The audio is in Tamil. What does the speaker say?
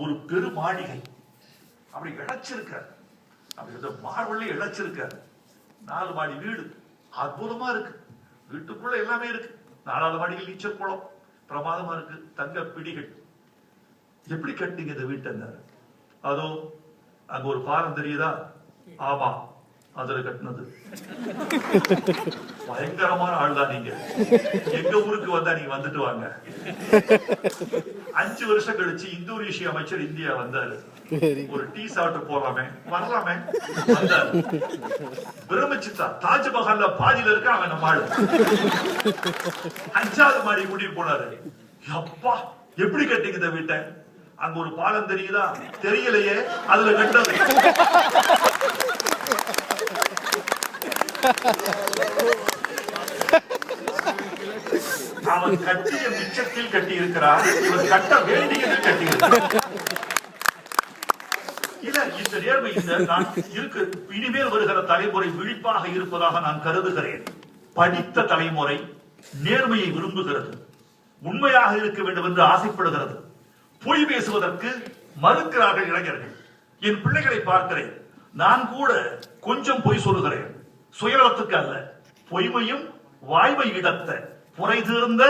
ஒரு பெரு மாளிகை அப்படி இழைச்சிருக்க, அப்படி மார்வள்ளி இழைச்சிருக்க 4 மாடி வீடு அற்புதமா இருக்கு. வீட்டுக்குள்ள எல்லாமே இருக்கு. 4வது மாடியில் நீச்சல் குளம் பிரமாதமா இருக்கு. தங்க பிடிகள். எப்படி கட்டிங்க இந்த வீட்டை? அதோ அங்க ஒரு பாலம் தெரியுதா? ஆமா, அதுல கட்டினது. பயங்கரமான ஆள்தான் நீங்க. எங்க ஊருக்கு வந்தா நீங்க வந்துட்டு வாங்க. 5 வருஷம் கழிச்சு இந்தோனேஷிய அமைச்சர் இந்தியா வந்தாரு. ஒரு டீ சாப்பிட்டு போலாமே, வரலாமே வந்தாரு. பிரமிச்சுட்டா. தாஜ்மஹால்ல பாதியில இருக்க அவன் நம்ம ஆளு. 5வது மாடி கூட்டிட்டு போனாரு. அப்பா, எப்படி கட்டிங்க இந்த வீட்டை? அங்க ஒரு பாலம் தெரியுதா? தெரியலையே, அதுல கட்டது. அவன் கட்டிய மிச்சத்தில் கட்டி இருக்கிறார், இவன் கட்ட வேண்டியது கட்டி இருக்கிறார். இந்த நேர்மை இனிமேல் வருகிற தலைமுறை விழிப்பாக இருப்பதாக நான் கருதுகிறேன். படித்த தலைமுறை நேர்மையை விரும்புகிறது, உண்மையாக இருக்க வேண்டும் என்று ஆசைப்படுகிறது. பொய் பேசுவதற்கு மறுக்கிறார்கள் இளைஞர்கள். என் பிள்ளைகளை பார்க்கிறேன். நான் கூட கொஞ்சம் பொய் சொல்லுகிறேன், சுயநலத்துக்கு அல்ல. பொய்மையும் வாய்மை இடத்த புரை தீர்ந்த